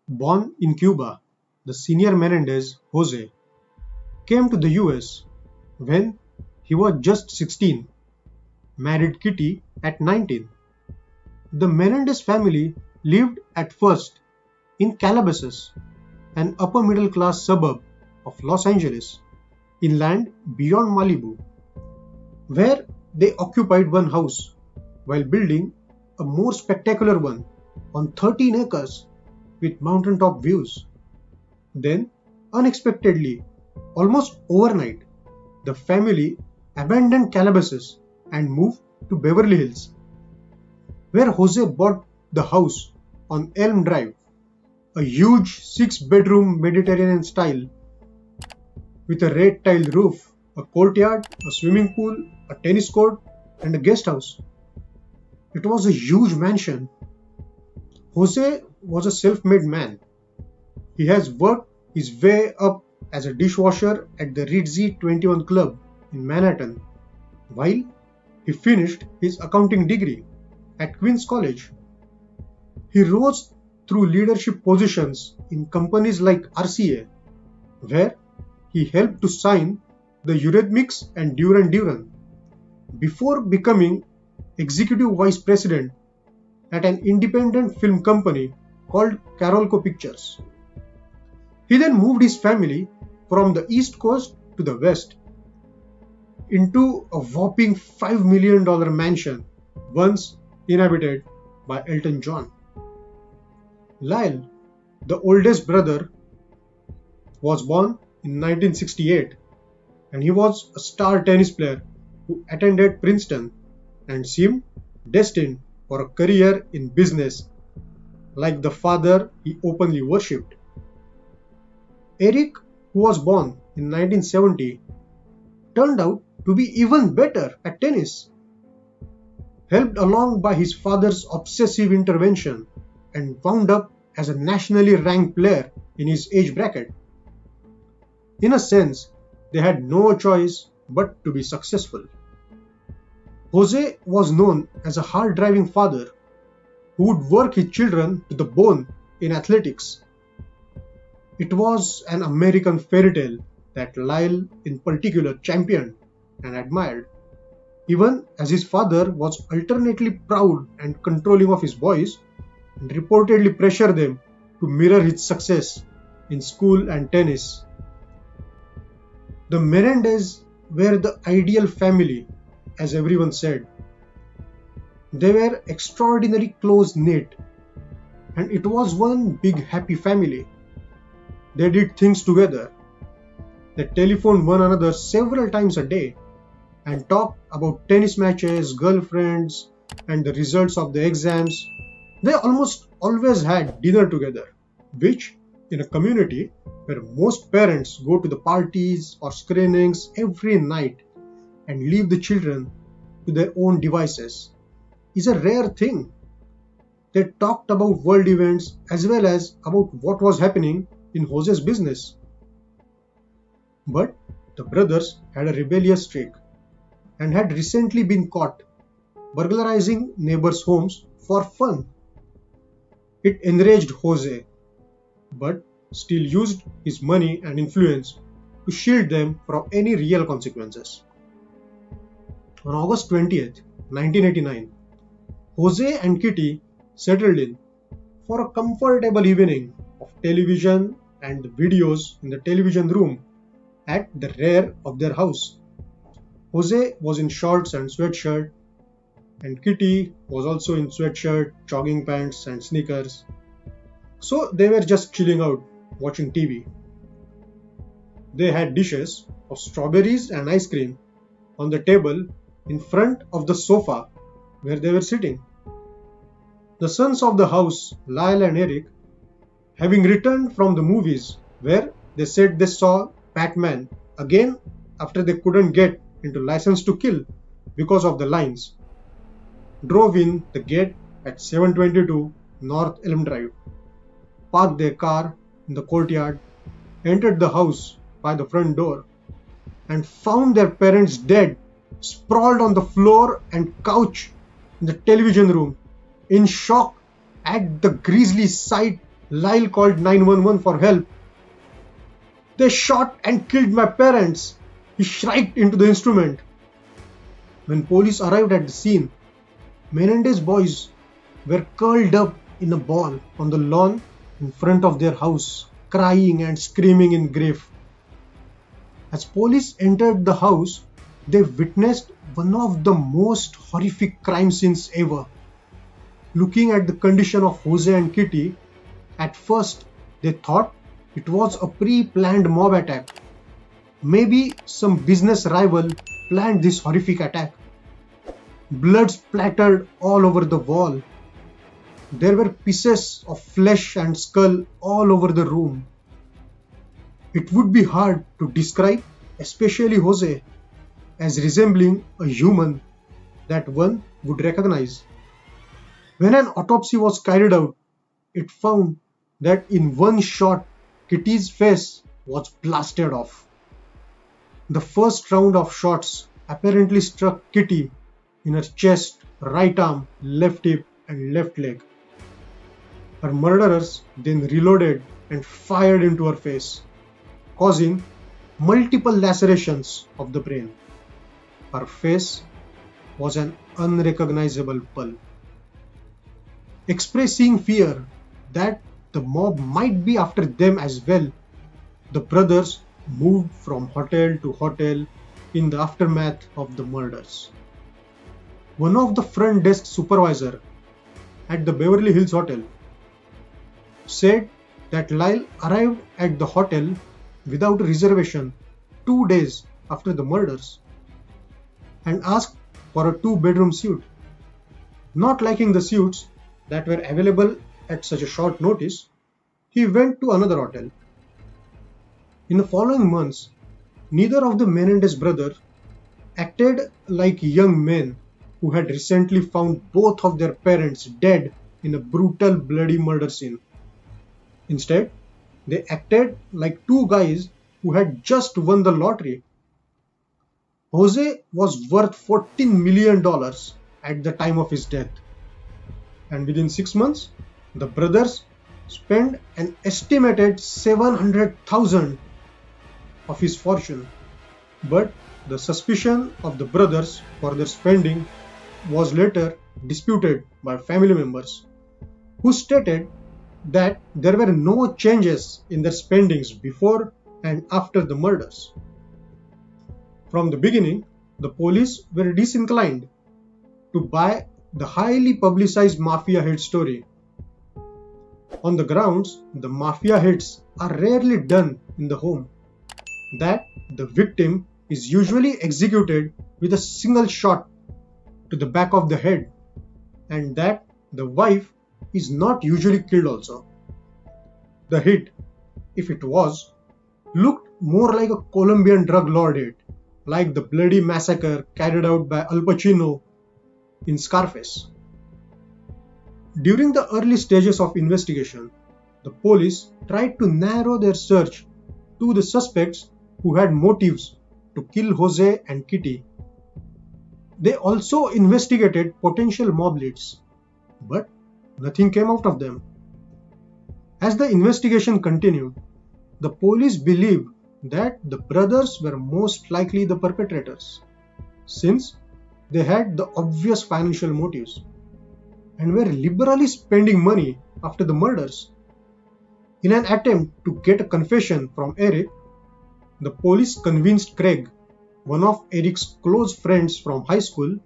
Born in Cuba, the senior Menendez, Jose, came to the US when he was just 16, married Kitty at 19. The Menendez family lived at first in Calabasas, an upper middle class suburb of Los Angeles, inland beyond Malibu, where they occupied one house while building a more spectacular one on 13 acres with mountaintop views. Then, unexpectedly, almost overnight, the family abandoned Calabasas and moved to Beverly Hills, where Jose bought the house on Elm Drive, a huge 6 bedroom Mediterranean style with a red tile roof, a courtyard, a swimming pool, a tennis court, and a guest house. It was a huge mansion. Jose was a self made man. He has worked his way up as a dishwasher at the Ritzy 21 Club in Manhattan, while he finished his accounting degree at Queen's College. He rose through leadership positions in companies like RCA, where he helped to sign the Eurythmics and Duran Duran, before becoming executive vice president at an independent film company called Carolco Pictures. He then moved his family from the East Coast to the West into a whopping $5 million mansion once inhabited by Elton John. Lyle, the oldest brother, was born in 1968 and he was a star tennis player who attended Princeton and seemed destined for a career in business like the father he openly worshipped. Erik, who was born in 1970, turned out to be even better at tennis, helped along by his father's obsessive intervention and wound up as a nationally ranked player in his age bracket. In a sense, they had no choice but to be successful. Jose was known as a hard-driving father who would work his children to the bone in athletics. It was an American fairy tale that Lyle in particular championed and admired, even as his father was alternately proud and controlling of his boys and reportedly pressured them to mirror his success in school and tennis. The Menendez were the ideal family, as everyone said. They were extraordinarily close-knit, and it was one big happy family. They did things together. They telephoned one another several times a day and talked about tennis matches, girlfriends, and the results of the exams. They almost always had dinner together, which, in a community where most parents go to the parties or screenings every night and leave the children to their own devices, is a rare thing. They talked about world events as well as about what was happening in Jose's business. But the brothers had a rebellious streak and had recently been caught burglarizing neighbors' homes for fun. It enraged Jose, but still used his money and influence to shield them from any real consequences. On August 20th, 1989, Jose and Kitty settled in for a comfortable evening of television and videos in the television room at the rear of their house. Jose was in shorts and sweatshirt, and Kitty was also in sweatshirt, jogging pants, and sneakers. So they were just chilling out, watching TV. They had dishes of strawberries and ice cream on the table in front of the sofa where they were sitting. The sons of the house, Lyle and Erik, having returned from the movies where they said they saw Batman again after they couldn't get into License to Kill because of the lines, drove in the gate at 722 North Elm Drive, parked their car in the courtyard, entered the house by the front door, and found their parents dead, sprawled on the floor and couch in the television room, in shock at the grisly sight Lyle called 911 for help. "They shot and killed my parents," he shrieked into the instrument. When police arrived at the scene, Menendez boys were curled up in a ball on the lawn in front of their house, crying and screaming in grief. As police entered the house, they witnessed one of the most horrific crime scenes ever. Looking at the condition of Jose and Kitty, at first they thought it was a pre-planned mob attack. Maybe some business rival planned this horrific attack. Blood splattered all over the wall. There were pieces of flesh and skull all over the room. It would be hard to describe, especially Jose, as resembling a human that one would recognize. When an autopsy was carried out, it found that in one shot, Kitty's face was blasted off. The first round of shots apparently struck Kitty in her chest, right arm, left hip, and left leg. Her murderers then reloaded and fired into her face, causing multiple lacerations of the brain. Her face was an unrecognizable pulp. Expressing fear that the mob might be after them as well, the brothers moved from hotel to hotel in the aftermath of the murders. One of the front desk supervisors at the Beverly Hills hotel said that Lyle arrived at the hotel without a reservation 2 days after the murders and asked for a 2-bedroom suite. Not liking the suites that were available at such a short notice, he went to another hotel. In the following months, neither of the Menendez brothers acted like young men who had recently found both of their parents dead in a brutal, bloody murder scene. Instead, they acted like two guys who had just won the lottery. Jose was worth $14 million at the time of his death, and within 6 months, the brothers spent an estimated $700,000 of his fortune. But the suspicion of the brothers for their spending was later disputed by family members, who stated that there were no changes in their spendings before and after the murders. From the beginning, the police were disinclined to buy the highly publicized mafia hit story. On the grounds, the mafia hits are rarely done in the home, that the victim is usually executed with a single shot to the back of the head, and that the wife is not usually killed also. The hit, if it was, looked more like a Colombian drug lord hit, like the bloody massacre carried out by Al Pacino in Scarface. During the early stages of investigation, the police tried to narrow their search to the suspects who had motives to kill Jose and Kitty. They also investigated potential mob leads, but nothing came out of them. As the investigation continued, the police believed that the brothers were most likely the perpetrators, since they had the obvious financial motives and were liberally spending money after the murders. In an attempt to get a confession from Erik, the police convinced Craig, one of Erik's close friends from high school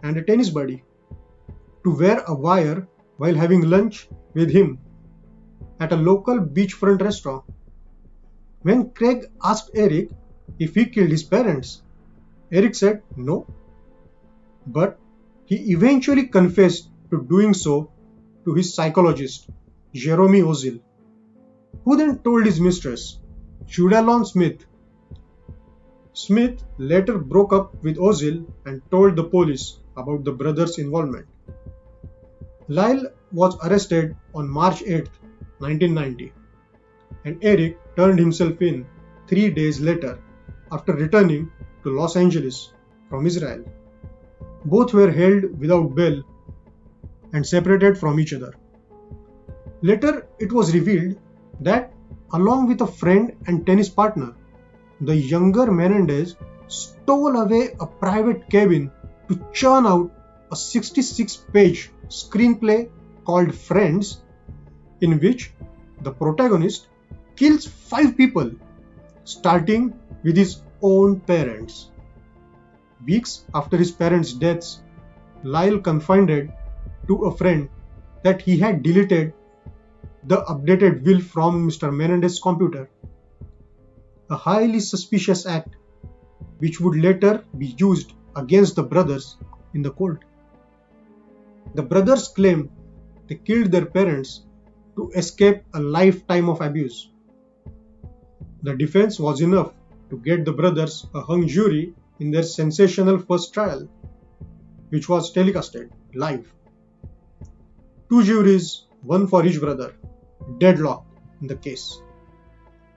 and a tennis buddy, to wear a wire while having lunch with him at a local beachfront restaurant. When Craig asked Erik if he killed his parents, Erik said no, but he eventually confessed to doing so to his psychologist, Jerome Ozil, who then told his mistress, Judalon Smith. Smith later broke up with Ozil and told the police about the brothers' involvement. Lyle was arrested on March 8, 1990, and Erik turned himself in 3 days later after returning to Los Angeles from Israel. Both were held without bail and separated from each other. Later, it was revealed that, along with a friend and tennis partner, the younger Menendez stole away a private cabin to churn out a 66-page screenplay called Friends, in which the protagonist kills 5 people, starting with his own parents. Weeks after his parents' deaths, Lyle confided to a friend that he had deleted the updated will from Mr. Menendez's computer, a highly suspicious act which would later be used against the brothers in the court. The brothers claimed they killed their parents to escape a lifetime of abuse. The defense was enough to get the brothers a hung jury in their sensational first trial, which was telecasted live. 2 juries, one for each brother, deadlocked in the case.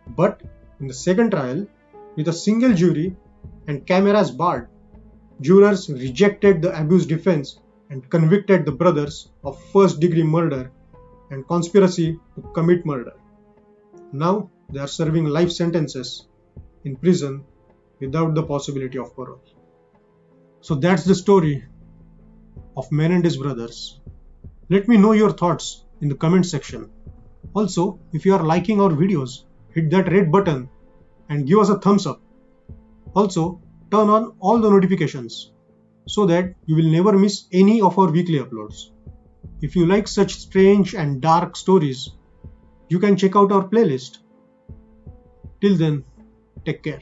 But in the second trial, with a single jury and cameras barred, jurors rejected the abuse defense and convicted the brothers of first-degree murder and conspiracy to commit murder. Now they are serving life sentences in prison without the possibility of parole. So that's the story of Menendez brothers. Let me know your thoughts in the comment section. Also, if you are liking our videos, hit that red button and give us a thumbs up. Also, turn on all the notifications so that you will never miss any of our weekly uploads. If you like such strange and dark stories, you can check out our playlist. Till then, take care.